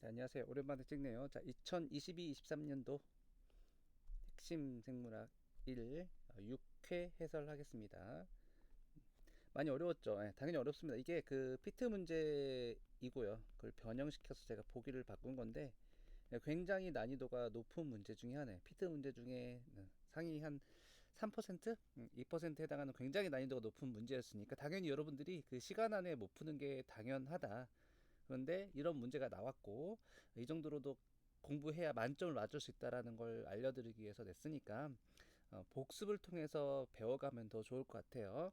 안녕하세요. 오랜만에 찍네요. 자, 2022-23년도 핵심 생물학 1 6회 해설하겠습니다. 많이 어려웠죠? 예, 당연히 어렵습니다. 이게 그 피트 문제이고요. 그걸 변형시켜서 제가 보기를 바꾼 건데 굉장히 난이도가 높은 문제 중에 하나예요. 피트 문제 중에 상위 한 3%? 2%에 해당하는 굉장히 난이도가 높은 문제였으니까 당연히 여러분들이 그 시간 안에 못 푸는 게 당연하다. 그런데 이런 문제가 나왔고 이 정도로도 공부해야 만점을 맞을 수 있다라는 걸 알려드리기 위해서 냈으니까 복습을 통해서 배워가면 더 좋을 것 같아요.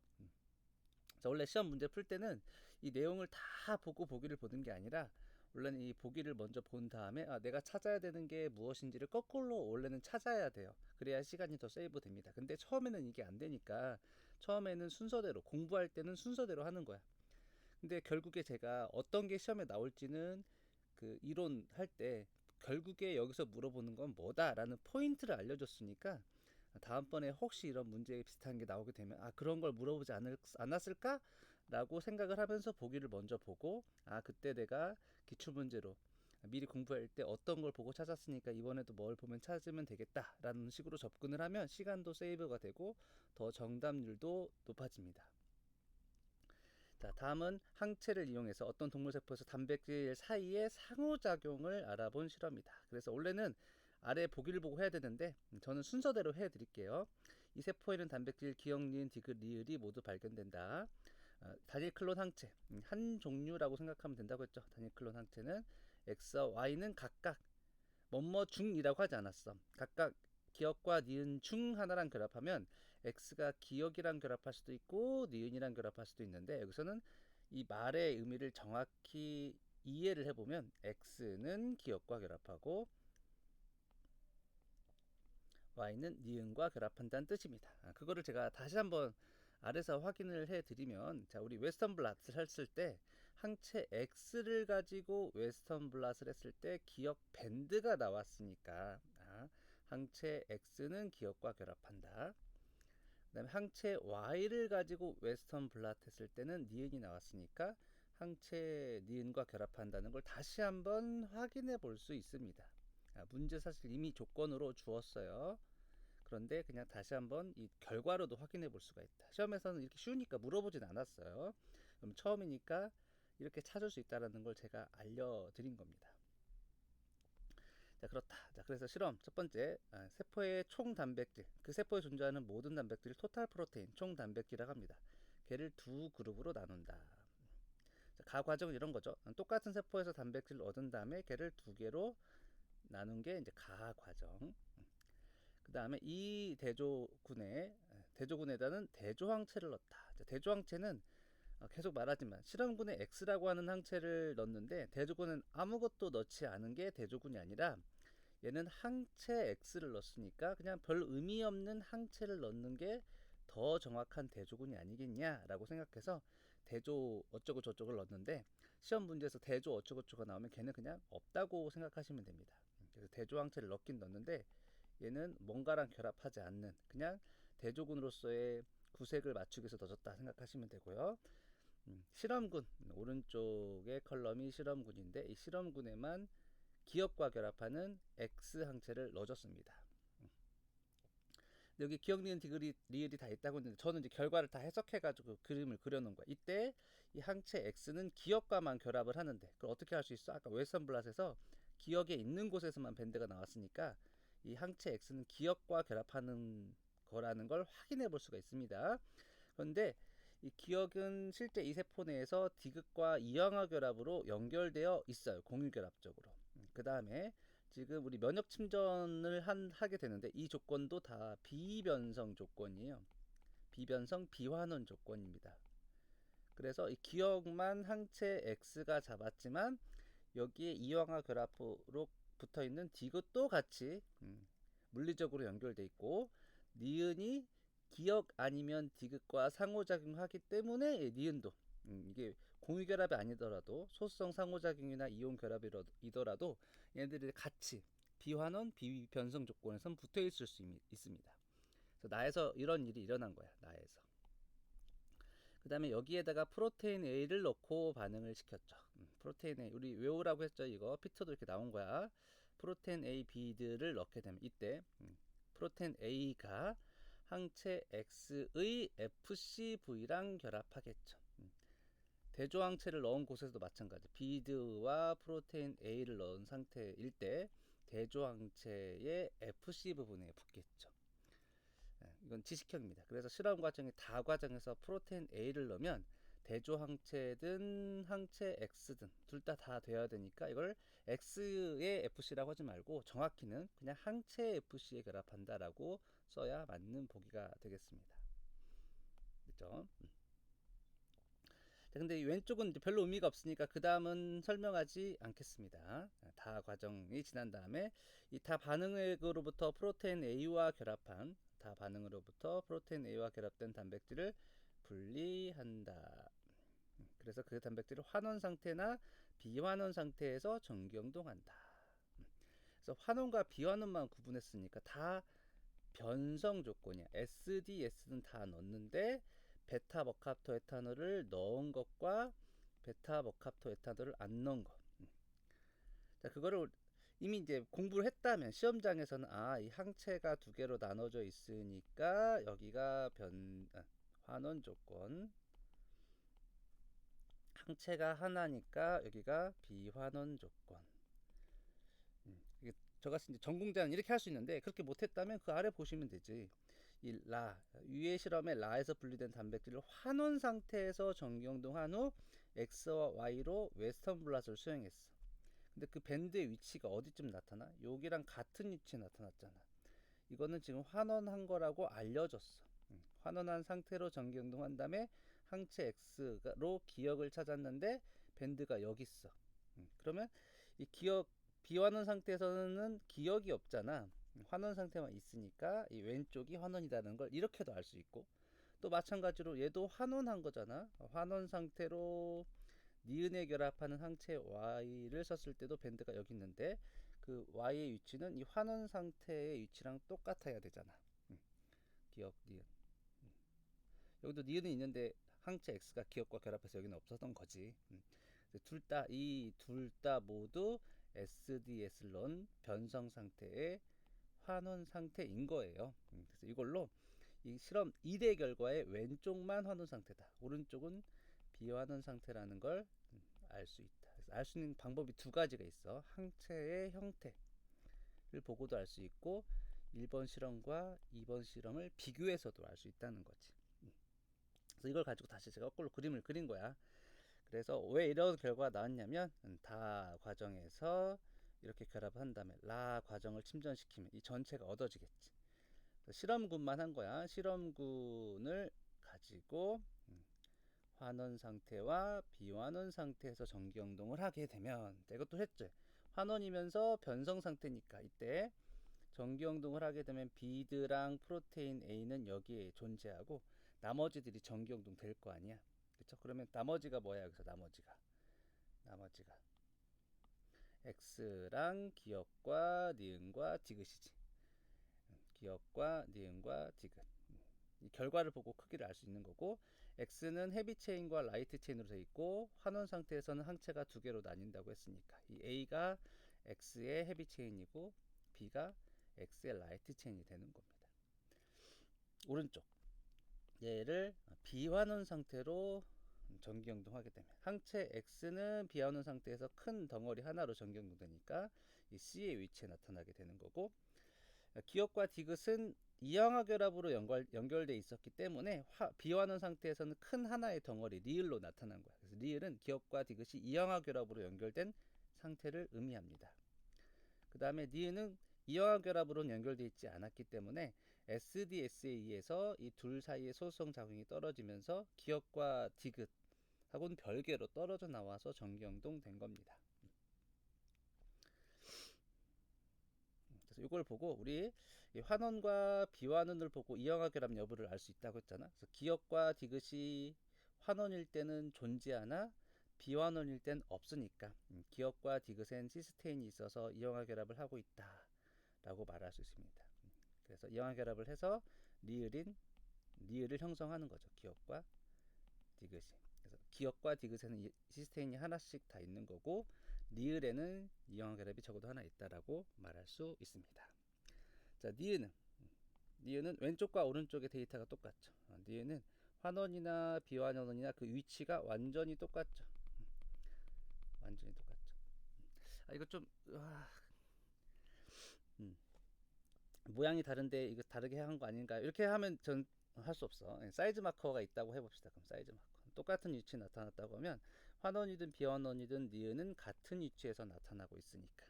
자, 원래 시험 문제 풀 때는 이 내용을 다 보고 보기를 보는 게 아니라 원래는 이 보기를 먼저 본 다음에 내가 찾아야 되는 게 무엇인지를 거꾸로 원래는 찾아야 돼요. 그래야 시간이 더 세이브 됩니다. 근데 처음에는 이게 안 되니까 처음에는 순서대로 공부할 때는 순서대로 하는 거야. 근데 결국에 제가 어떤 게 시험에 나올지는 그 이론 할 때 결국에 여기서 물어보는 건 뭐다라는 포인트를 알려줬으니까 다음번에 혹시 이런 문제 비슷한 게 나오게 되면 그런 걸 물어보지 않았을까? 라고 생각을 하면서 보기를 먼저 보고 그때 내가 기출문제로 미리 공부할 때 어떤 걸 보고 찾았으니까 이번에도 뭘 보면 찾으면 되겠다라는 식으로 접근을 하면 시간도 세이브가 되고 더 정답률도 높아집니다. 자, 다음은 항체를 이용해서 어떤 동물세포에서 단백질 사이의 상호작용을 알아본 실험이다. 그래서 원래는 아래 보기를 보고 해야 되는데 저는 순서대로 해드릴게요. 이 세포에는 단백질, 기억, 니은, 디귿, 리을이 모두 발견된다. 단일 클론 항체, 한 종류라고 생각하면 된다고 했죠. 단일 클론 항체는 X와 Y는 각각 뭐뭐 중이라고 하지 않았어. 각각 기억과 니은 중 하나랑 결합하면 x가 기억이랑 결합할 수도 있고 니은이랑 결합할 수도 있는데 여기서는 이 말의 의미를 정확히 이해를 해보면 x는 기억과 결합하고 y는 니은과 결합한다는 뜻입니다. 그거를 제가 다시 한번 아래서 확인을 해드리면 자, 우리 웨스턴 블랏을 했을 때 항체 X를 가지고 웨스턴 블랏을 했을 때 기억 밴드가 나왔으니까 항체 X는 기억과 결합한다. 그 다음에 항체 Y를 가지고 웨스턴 블랏 했을 때는 니은이 나왔으니까 항체 니은과 결합한다는 걸 다시 한번 확인해 볼 수 있습니다. 문제 사실 이미 조건으로 주었어요. 그런데 그냥 다시 한번 이 결과로도 확인해 볼 수가 있다. 시험에서는 이렇게 쉬우니까 물어보진 않았어요. 그럼 처음이니까 이렇게 찾을 수 있다는 걸 제가 알려드린 겁니다. 자, 그렇다. 자, 그래서 실험 첫 번째, 세포의 총 단백질, 그 세포에 존재하는 모든 단백질을 토탈 프로테인, 총 단백질이라고 합니다. 걔를 두 그룹으로 나눈다. 자, 가 과정은 이런 거죠. 똑같은 세포에서 단백질을 얻은 다음에 걔를 두 개로 나눈 게 이제 가 과정. 그 다음에 이 대조군에다는 대조항체를 넣었다. 자, 대조항체는 계속 말하지만 실험군에 X라고 하는 항체를 넣는데 대조군은 아무것도 넣지 않은 게 대조군이 아니라 얘는 항체 X를 넣었으니까 그냥 별 의미 없는 항체를 넣는 게 더 정확한 대조군이 아니겠냐라고 생각해서 대조 어쩌고 저쩌고를 넣었는데 시험 문제에서 대조 어쩌고 저쩌고 나오면 걔는 그냥 없다고 생각하시면 됩니다. 그래서 대조 항체를 넣긴 넣었는데 얘는 뭔가랑 결합하지 않는 그냥 대조군으로서의 구색을 맞추기 위해서 넣어줬다 생각하시면 되고요. 실험군 오른쪽의 컬럼이 실험군인데 이 실험군에만 기억과 결합하는 X 항체를 넣어줬습니다. 여기 기억, 니은, 디귿, 리을이 다 있다고 했는데 저는 이제 결과를 다 해석해가지고 그림을 그려놓은 거야. 이때 이 항체 X는 기억과만 결합을 하는데 그걸 어떻게 할 수 있어? 아까 웨스턴 블랏에서 기억에 있는 곳에서만 밴드가 나왔으니까 이 항체 X는 기억과 결합하는 거라는 걸 확인해 볼 수가 있습니다. 그런데 이 기억은 실제 이 세포 내에서 디귿과 이항화 결합으로 연결되어 있어요. 공유결합적으로. 그 다음에 지금 우리 면역 침전을 하게 되는데 이 조건도 다 비변성 조건이에요. 비변성 비환원 조건입니다. 그래서 이 기억만 항체 X가 잡았지만 여기에 이항화 결합으로 붙어 있는 디귿도 같이 물리적으로 연결돼 있고 니은이 기억 아니면 디귿과 상호작용하기 때문에 니은도 이게 공유결합이 아니더라도 소수성 상호작용이나 이온 결합이더라도 얘네들이 같이 비환원 비변성 조건에선 붙어 있을 수 있습니다. 그래서 나에서 이런 일이 일어난 거야. 나에서. 그 다음에 여기에다가 프로테인 A를 넣고 반응을 시켰죠. 프로테인 A 우리 외우라고 했죠. 이거 피트도 이렇게 나온 거야. 프로테인 A, B들을 넣게 되면 이때 프로테인 A가 항체 X의 FCV랑 결합하겠죠. 대조항체를 넣은 곳에서도 마찬가지. 비드와 프로테인 A를 넣은 상태일 때 대조항체의 FC 부분에 붙겠죠. 이건 지식형입니다. 그래서 실험 과정의 다 과정에서 프로테인 A를 넣으면 대조항체든 항체 X든 둘 다 돼야 되니까 이걸 X의 FC라고 하지 말고 정확히는 그냥 항체 FC에 결합한다라고 써야 맞는 보기가 되겠습니다. 그렇죠? 근데 이 왼쪽은 이제 별로 의미가 없으니까 그 다음은 설명하지 않겠습니다. 다 과정이 지난 다음에 이 다 반응액으로부터 프로테인 A와 결합한 다 반응으로부터 프로테인 A와 결합된 단백질을 분리한다. 그래서 그 단백질을 환원 상태나 비환원 상태에서 전기영동한다. 그래서 환원과 비환원만 구분했으니까 다 변성 조건이야. SDS는 다 넣었는데 베타 머카토 에탄올을 넣은 것과 베타 머카토 에탄올을 안 넣은 것. 자, 그거를 이미 이제 공부를 했다면 시험장에서는 이 항체가 두 개로 나눠져 있으니까 여기가 환원 조건. 항체가 하나니까 여기가 비환원 조건. 이게 저같이 이제 전공자는 이렇게 할 수 있는데 그렇게 못했다면 그 아래 보시면 되지. 이 위의 실험에 라에서 분리된 단백질을 환원 상태에서 전기영동한 후 X와 Y로 웨스턴 블라트를 수행했어. 근데 그 밴드의 위치가 어디쯤 나타나? 여기랑 같은 위치에 나타났잖아. 이거는 지금 환원한 거라고 알려줬어. 환원한 상태로 전기영동한 다음에 항체 X로 기억을 찾았는데 밴드가 여기 있어. 그러면 이 비환원 상태에서는 기억이 없잖아. 환원 상태만 있으니까 이 왼쪽이 환원이라는 걸 이렇게도 알 수 있고, 또 마찬가지로 얘도 환원한 거잖아. 환원 상태로 니은에 결합하는 항체 Y를 썼을 때도 밴드가 여기 있는데 그 Y의 위치는 이 환원 상태의 위치랑 똑같아야 되잖아. 기억 니은. 여기도 니은은 있는데 항체 X가 기억과 결합해서 여기는 없었던 거지. 이 둘 다 모두 SDS를 넣은 변성 상태의 환원 상태인 거예요. 그래서 이걸로 이 실험 2대 결과의 왼쪽만 환원 상태다. 오른쪽은 비환원 상태라는 걸 알 수 있다. 알 수 있는 방법이 두 가지가 있어. 항체의 형태를 보고도 알 수 있고 1번 실험과 2번 실험을 비교해서도 알 수 있다는 거지. 그래서 이걸 가지고 다시 제가 거꾸로 그림을 그린 거야. 그래서 왜 이런 결과가 나왔냐면 다 과정에서 이렇게 결합을 한 다음에 라 과정을 침전시키면 이 전체가 얻어지겠지. 실험군만 한 거야. 실험군을 가지고 환원 상태와 비환원 상태에서 전기영동을 하게 되면 이것도 했죠. 환원이면서 변성 상태니까 이때 전기영동을 하게 되면 비드랑 프로테인 A는 여기에 존재하고 나머지들이 전기영동 될 거 아니야. 그쵸? 그러면 나머지가 뭐야? 여기서 나머지가 X랑 기억과 니은과 디귿이지. 기억과 니은과 디귿. 이 결과를 보고 크기를 알 수 있는 거고, X는 헤비 체인과 라이트 체인으로 되어 있고 환원 상태에서는 항체가 두 개로 나뉜다고 했으니까 이 A가 X의 헤비 체인이고 B가 X의 라이트 체인이 되는 겁니다. 오른쪽 얘를 비환원 상태로 전기영동하게 되면 항체 X는 비환원 상태에서 큰 덩어리 하나로 전기영동되니까 이 C의 위치에 나타나게 되는 거고, 기억과 디귿은 이항화 결합으로 연결돼 있었기 때문에 비환원 상태에서는 큰 하나의 덩어리 리을로 나타난 거야. 그래서 리을은 기억과 디귿이 이항화 결합으로 연결된 상태를 의미합니다. 그 다음에 니은은 이항화 결합으로는 연결되어 있지 않았기 때문에 SDS에 의해서 이 둘 사이의 소수성 작용이 떨어지면서 기억과 디귿하고는 별개로 떨어져 나와서 전기영동 된 겁니다. 그래서 이걸 보고 우리 환원과 비환원을 보고 이항화 결합 여부를 알 수 있다고 했잖아. 그래서 기억과 디귿이 환원일 때는 존재하나 비환원일 땐 없으니까 기억과 디귿엔 시스테인이 있어서 이항화 결합을 하고 있다라고 말할 수 있습니다. 그래서 이항화 결합을 해서 리을을 형성하는 거죠. 기억과 디귿이. 그래서 기역과 디귿에는 시스테인이 하나씩 다 있는 거고, 니을에는 이영하 결합이 적어도 하나 있다라고 말할 수 있습니다. 자, 니은은 왼쪽과 오른쪽의 데이터가 똑같죠. 니은은 환원이나 비환원이나 그 위치가 완전히 똑같죠. 완전히 똑같죠. 이거 좀 모양이 다른데 이거 다르게 한 거 아닌가, 이렇게 하면 전 할 수 없어. 사이즈 마커가 있다고 해봅시다. 그럼 사이즈 마커 똑같은 위치에 나타났다고 하면 환원이든 비환원이든 니은은 같은 위치에서 나타나고 있으니까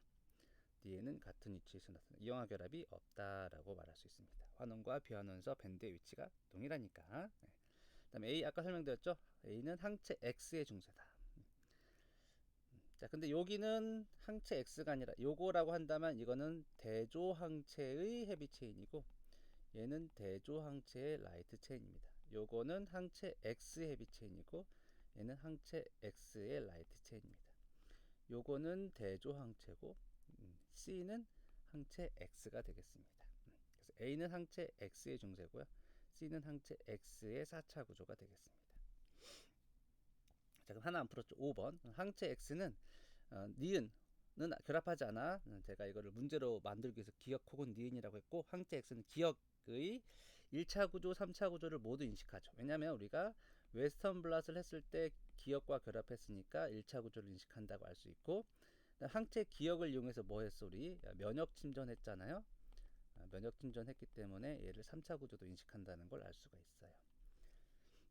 니은은 같은 위치에서 나타나 이영하 결합이 없다라고 말할 수 있습니다. 환원과 비환원에서 밴드의 위치가 동일하니까. 그다음에 A, 아까 설명드렸죠. A는 항체 X의 중세다. 자, 근데 여기는 항체 X가 아니라 요거라고 한다면 이거는 대조항체의 헤비 체인이고, 얘는 대조항체의 라이트 체인입니다. 요거는 항체 X 헤비 체인이고, 얘는 항체 X의 라이트 체인입니다. 요거는 대조항체고, C는 항체 X가 되겠습니다. 그래서 A는 항체 X의 중세고요, C는 항체 X의 4차 구조가 되겠습니다. 자, 그럼 하나 안 풀었죠. 5번 항체 X는 니은은 결합하지 않아. 제가 이거를 문제로 만들기 위해서 기역 혹은 니은이라고 했고, 항체 X는 기역의 1차 구조, 3차 구조를 모두 인식하죠. 왜냐하면 우리가 웨스턴 블라스를 했을 때 기역과 결합했으니까 1차 구조를 인식한다고 알 수 있고, 항체 기역을 이용해서 뭐 했어? 우리 면역 침전했잖아요. 면역 침전했기 때문에 얘를 3차 구조도 인식한다는 걸 알 수가 있어요.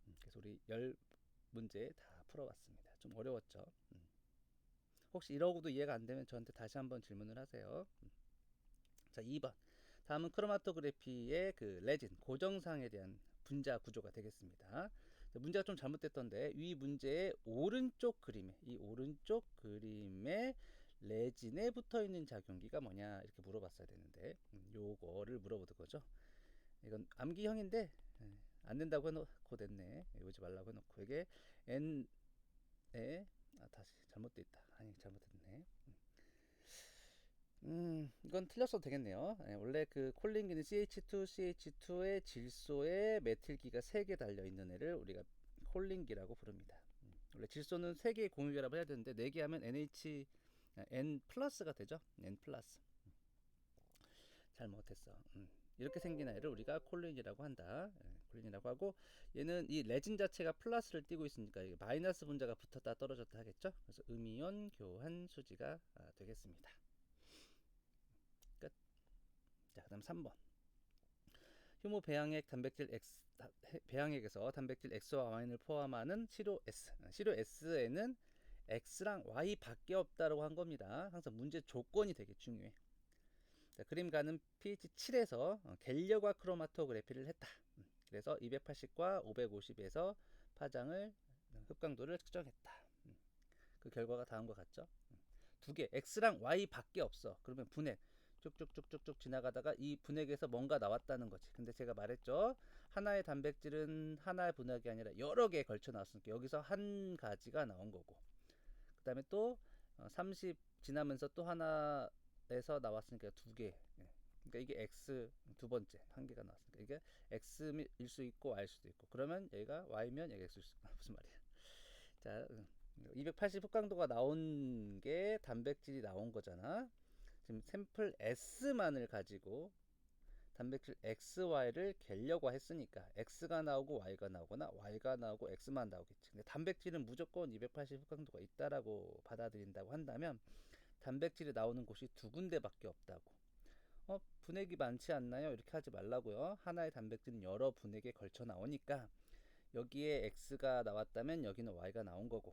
그래서 우리 10문제 다 풀어봤습니다. 좀 어려웠죠? 혹시 이러고도 이해가 안 되면 저한테 다시 한번 질문을 하세요. 자, 2번. 다음은 크로마토그래피의 그 레진, 고정상에 대한 분자 구조가 되겠습니다. 문제가 좀 잘못됐던데, 위 문제의 오른쪽 그림에, 이 오른쪽 그림에 레진에 붙어 있는 작용기가 뭐냐 이렇게 물어봤어야 되는데, 요거를 물어보는 거죠. 이건 암기형인데 안 된다고 해놓고 됐네. 외우지 말라고 해놓고, 이게 N에 다시 잘못돼 있다. 아니, 잘못됐네. 이건 틀렸어도 되겠네요. 원래 그 콜린기는 CH2, CH2의 질소에 메틸기가 3개 달려있는 애를 우리가 콜린기라고 부릅니다. 원래 질소는 3개의 공유결합을 해야 되는데 4개 하면 N 플러스가 되죠. N 플러스. 잘못했어. 이렇게 생긴 애를 우리가 콜린이라고 한다. 콜린이라고 하고, 얘는 이 레진 자체가 플러스를 띠고 있으니까 이게 마이너스 분자가 붙었다 떨어졌다 하겠죠. 그래서 음이온 교환 수지가 되겠습니다. 끝. 자, 그다음 3번. 효모 배양액 단백질 X, 배양액에서 단백질 X와 Y를 포함하는 시료 S. 시료 S에는 X랑 Y 밖에 없다라고 한 겁니다. 항상 문제 조건이 되게 중요해. 자, 그림가는 pH 7에서 갤려과 크로마토그래피를 했다. 그래서 280과 550에서 파장을 흡강도를 측정했다. 그 결과가 다음과 같죠. 두 개, X랑 Y 밖에 없어. 그러면 분해 쭉쭉쭉쭉쭉 지나가다가 이 분해에서 뭔가 나왔다는 거지. 근데 제가 말했죠. 하나의 단백질은 하나의 분해이 아니라 여러 개에 걸쳐 나왔으니까 여기서 한 가지가 나온 거고, 그 다음에 또 30 지나면서 또 하나에서 나왔으니까 두 개. 그러니까 이게 X 두 번째 한 개가 나왔으니까 이게 X일 수 있고 Y일 수도 있고, 그러면 얘가 Y면 얘가 X일 수 있고. 무슨 말이야. 자, 280 흡강도가 나온 게 단백질이 나온 거잖아. 지금 샘플 S만을 가지고 단백질 XY를 갤려고 했으니까 X가 나오고 Y가 나오거나 Y가 나오고 X만 나오겠지. 근데 단백질은 무조건 280 흡강도가 있다라고 받아들인다고 한다면 단백질이 나오는 곳이 두 군데밖에 없다고. 분액이 많지 않나요? 이렇게 하지 말라고요. 하나의 단백질은 여러 분액에 걸쳐 나오니까 여기에 X가 나왔다면 여기는 Y가 나온 거고,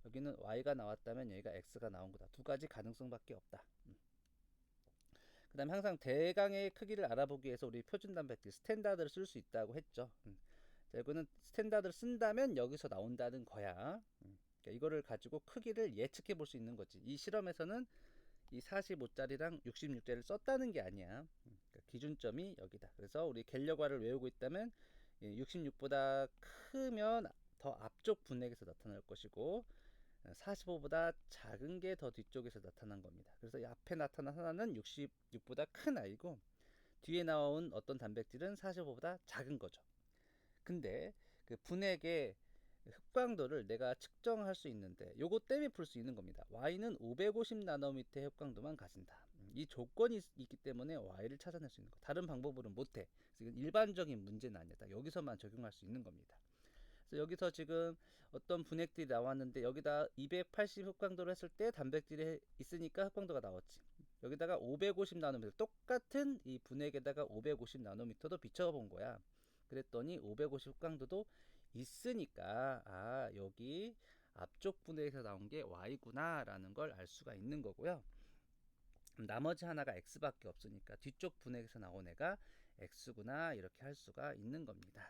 여기는 Y가 나왔다면 여기가 X가 나온 거다. 두 가지 가능성밖에 없다. 그 다음에 항상 대강의 크기를 알아보기 위해서 우리 표준 단백질 스탠다드를 쓸 수 있다고 했죠. 자, 이거는 스탠다드를 쓴다면 여기서 나온다는 거야. 그러니까 이거를 가지고 크기를 예측해 볼 수 있는 거지. 이 실험에서는 이 45짜리랑 66짜리를 썼다는 게 아니야. 그러니까 기준점이 여기다. 그래서 우리 갤려과를 외우고 있다면 66보다 크면 더 앞쪽 분액에서 나타날 것이고, 45보다 작은 게 더 뒤쪽에서 나타난 겁니다. 그래서 이 앞에 나타난 하나는 66보다 큰 아이고, 뒤에 나온 어떤 단백질은 45보다 작은 거죠. 근데 그 분액의 흡광도를 내가 측정할 수 있는데 요거 때문에 풀 수 있는 겁니다. Y는 550 나노미터의 흡광도만 가진다. 이 조건이 있기 때문에 Y를 찾아낼 수 있는 거. 다른 방법으로는 못해. 그래서 이건 일반적인 문제는 아니다. 여기서만 적용할 수 있는 겁니다. 그래서 여기서 지금 어떤 분액들이 나왔는데 여기다 280 흡광도를 했을 때 단백질이 있으니까 흡광도가 나왔지. 여기다가 550 나노미터 똑같은 이 분액에다가 550 나노미터도 비춰본 거야. 그랬더니 550 흡광도도 있으니까 아 여기 앞쪽 분액에서 나온 게 Y구나 라는 걸 알 수가 있는 거고요. 나머지 하나가 X밖에 없으니까 뒤쪽 분액에서 나온 애가 X구나 이렇게 할 수가 있는 겁니다.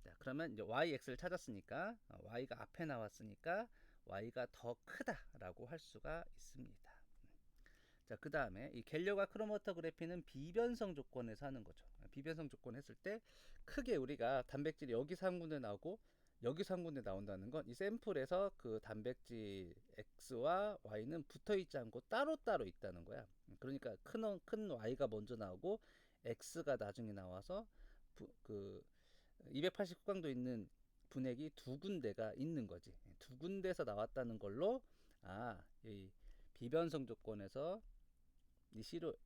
자, 그러면 이제 yx를 찾았으니까 y가 앞에 나왔으니까 y가 더 크다라고 할 수가 있습니다. 자, 그 다음에 이 갤려과 크로마토그래피는 비변성 조건에서 하는 거죠. 비변성 조건 했을 때 크게 우리가 단백질이 여기서 한 군데 나오고 여기서 한 군데 나온다는 건 이 샘플에서 그 단백질 x와 y는 붙어 있지 않고 따로따로 있다는 거야. 그러니까 큰 y가 먼저 나오고 x가 나중에 나와서 그 280 흡광도 있는 분액이 두 군데가 있는 거지. 두 군데에서 나왔다는 걸로 이 비변성 조건에서 이 시로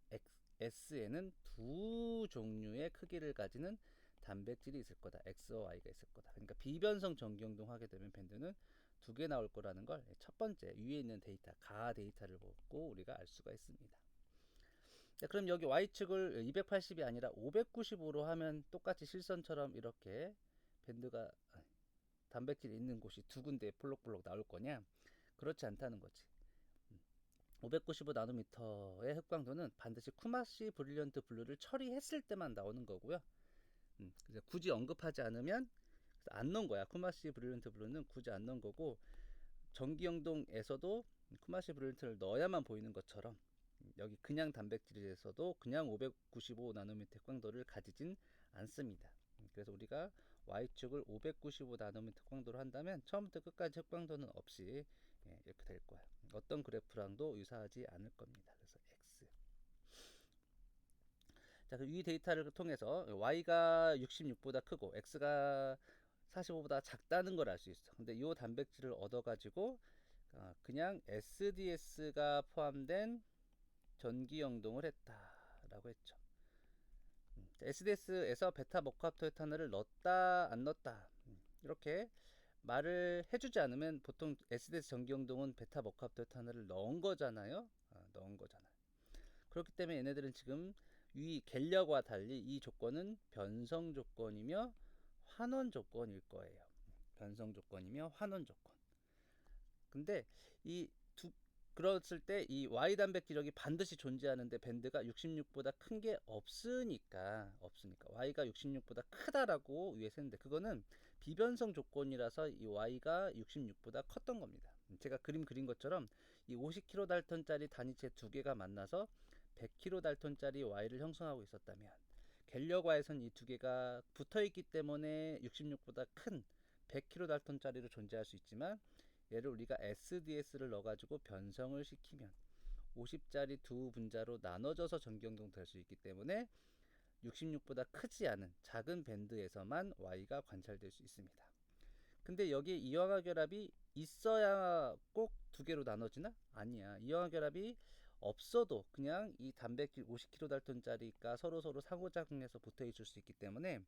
S에는 두 종류의 크기를 가지는 단백질이 있을 거다. X와 Y가 있을 거다. 그러니까 비변성 전기운동 하게 되면 밴드는 두 개 나올 거라는 걸 첫 번째 위에 있는 데이터, 가 데이터를 보고 우리가 알 수가 있습니다. 자, 그럼 여기 Y축을 280이 아니라 595로 하면 똑같이 실선처럼 이렇게 밴드가 단백질이 있는 곳이 두 군데 볼록볼록 나올 거냐? 그렇지 않다는 거지. 595 나노미터의 흡광도는 반드시 쿠마시 브릴리언트 블루를 처리했을 때만 나오는 거고요. 그래서 굳이 언급하지 않으면 안 넣은 거야. 쿠마시 브릴리언트 블루는 굳이 안 넣은 거고 전기영동에서도 쿠마시 브릴리언트를 넣어야만 보이는 것처럼 여기 그냥 단백질에서도 그냥 595 나노미터 흡광도를 가지진 않습니다. 그래서 우리가 Y축을 595 나노미터 흡광도로 한다면 처음부터 끝까지 흡광도는 없이 이렇게 될 거야. 어떤 그래프랑도 유사하지 않을 겁니다. 그래서 X. 자, 이 데이터를 통해서 Y가 66보다 크고 X가 45보다 작다는 걸 알 수 있어. 근데 이 단백질을 얻어가지고 그냥 SDS가 포함된 전기영동을 했다라고 했죠. SDS에서 베타 모카토에탄을 넣었다 안 넣었다 이렇게 말을 해주지 않으면 보통 SDS 전기영동은 베타 모카토에탄을 넣은 거잖아요. 넣은 거잖아요. 그렇기 때문에 얘네들은 지금 이 갤려와 달리 이 조건은 변성 조건이며 환원 조건일 거예요. 변성 조건이며 환원 조건. 근데 그랬을 때 이 Y 단백질력이 반드시 존재하는데 밴드가 66보다 큰 게 없으니까 Y가 66보다 크다라고 위에서 했는데 그거는 비변성 조건이라서 이 Y가 66보다 컸던 겁니다. 제가 그림 그린 것처럼 이 50kg 달턴짜리 단위체 두 개가 만나서 100kg 달턴짜리 Y를 형성하고 있었다면 갤려과에선 이 두 개가 붙어 있기 때문에 66보다 큰 100kg 달턴짜리로 존재할 수 있지만 얘를 우리가 SDS를 넣어가지고 변성을 시키면 50짜리 두 분자로 나눠져서 전기영동 될 수 있기 때문에 66보다 크지 않은 작은 밴드에서만 Y가 관찰될 수 있습니다. 근데 여기에 이황화 결합이 있어야 꼭 두 개로 나눠지나? 아니야. 이황화 결합이 없어도 그냥 이 단백질 50kg 달턴짜리가 서로 상호작용해서 붙어 있을 수 있기 때문에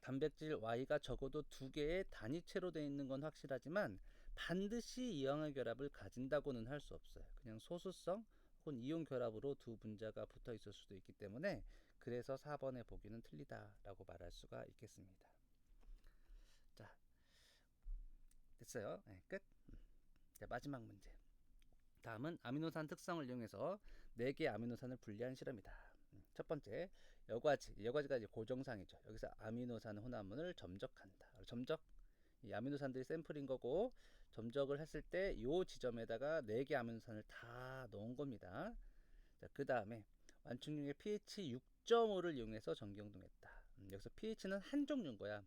단백질 Y가 적어도 두 개의 단위체로 되어 있는 건 확실하지만 반드시 이황화 결합을 가진다고는 할 수 없어요. 그냥 소수성 혹은 이온 결합으로 두 분자가 붙어 있을 수도 있기 때문에 그래서 4번의 보기는 틀리다라고 말할 수가 있겠습니다. 자, 됐어요. 네, 끝. 자, 마지막 문제. 다음은 아미노산 특성을 이용해서 4개의 아미노산을 분리한 실험이다. 첫 번째, 여과지가 이제 고정상이죠. 여기서 아미노산 혼합물을 점적한다. 점적, 이 아미노산들이 샘플인 거고 점적을 했을 때 이 지점에다가 4개 아미노산을 다 넣은 겁니다. 자, 그 다음에 완충용의 pH 6.5를 이용해서 전기영동했다. 여기서 pH는 한 종류인 거야.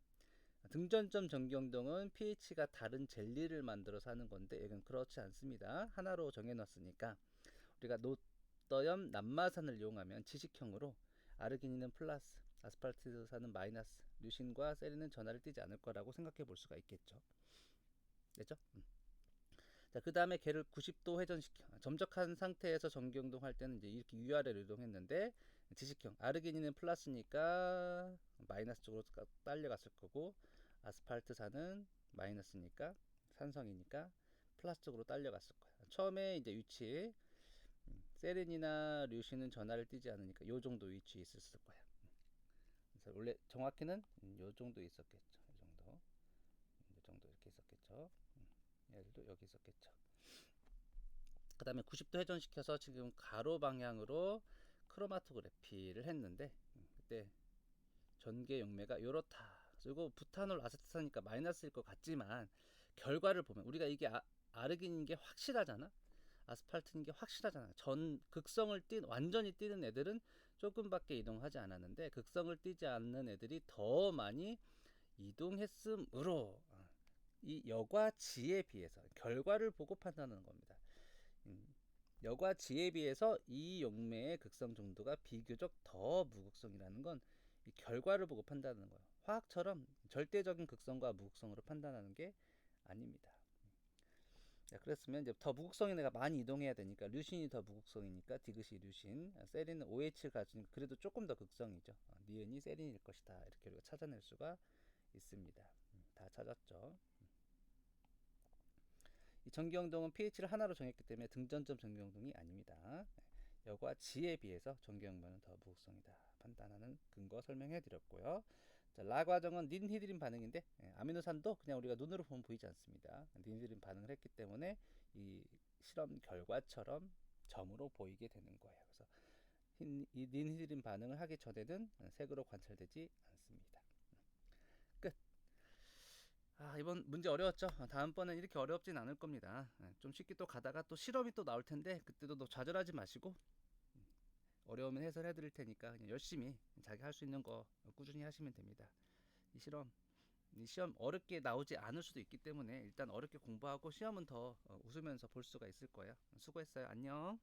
등전점 전기영동은 pH가 다른 젤리를 만들어서 하는 건데 이건 그렇지 않습니다. 하나로 정해놨으니까 우리가 노더염 남마산을 이용하면 지식형으로 아르기닌은 플러스, 아스팔트산은 마이너스, 류신과 세린은 전하를 띠지 않을 거라고 생각해 볼 수가 있겠죠. 됐죠? 자, 그 다음에 걔를 90도 회전시켜. 점적한 상태에서 전기운동 할 때는 이제 이렇게 위아래로 이동했는데, 지식형. 아르기닌은 플러스니까 마이너스 쪽으로 딸려갔을 거고, 아스팔트산은 마이너스니까, 산성이니까 플러스 쪽으로 딸려갔을 거야. 처음에 이제 위치, 세린이나 류신은 전하를 띠지 않으니까 요 정도 위치에 있었을 거야. 그래서 원래 정확히는 요 정도 있었겠죠. 요 정도. 요 정도 이렇게 있었겠죠. 얘도 여기 있었겠죠. 그 다음에 90도 회전시켜서 지금 가로 방향으로 크로마토그래피를 했는데, 그때 전개 용매가 요렇다. 그리고 부탄올 아세트산이니까 마이너스일 것 같지만 결과를 보면 우리가 이게 아르기닌인 게 확실하잖아. 아스팔트인 게 확실하잖아. 전 극성을 완전히 띄는 애들은 조금밖에 이동하지 않았는데, 극성을 띄지 않는 애들이 더 많이 이동했으므로 이 여과 지에 비해서 결과를 보고 판단하는 겁니다. 여과 지에 비해서 이 용매의 극성 정도가 비교적 더 무극성이라는 건 이 결과를 보고 판단하는 거예요. 화학처럼 절대적인 극성과 무극성으로 판단하는 게 아닙니다. 자, 그랬으면 이제 더 무극성인 애가 많이 이동해야 되니까 류신이 더 무극성이니까 디귿이 류신, 세린은 OH를 가지니까 그래도 조금 더 극성이죠. 니은이 세린일 것이다. 이렇게 우리가 찾아낼 수가 있습니다. 다 찾았죠. 이 전기영동은 pH를 하나로 정했기 때문에 등전점 전기영동이 아닙니다. 여과 지에 비해서 전기영면은 더 무극성이다 판단하는 근거 설명해 드렸고요. 자, 라 과정은 닌히드린 반응인데, 아미노산도 그냥 우리가 눈으로 보면 보이지 않습니다. 닌히드린 반응을 했기 때문에 이 실험 결과처럼 점으로 보이게 되는 거예요. 그래서 이 닌히드린 반응을 하기 전에는 색으로 관찰되지 않습니다. 끝. 이번 문제 어려웠죠? 다음번엔 이렇게 어렵진 않을 겁니다. 좀 쉽게 또 가다가 또 실험이 또 나올 텐데, 그때도 너 좌절하지 마시고, 어려우면 해설해 드릴 테니까 그냥 열심히 자기 할 수 있는 거 꾸준히 하시면 됩니다. 이 시험 어렵게 나오지 않을 수도 있기 때문에 일단 어렵게 공부하고 시험은 더 웃으면서 볼 수가 있을 거예요. 수고했어요. 안녕.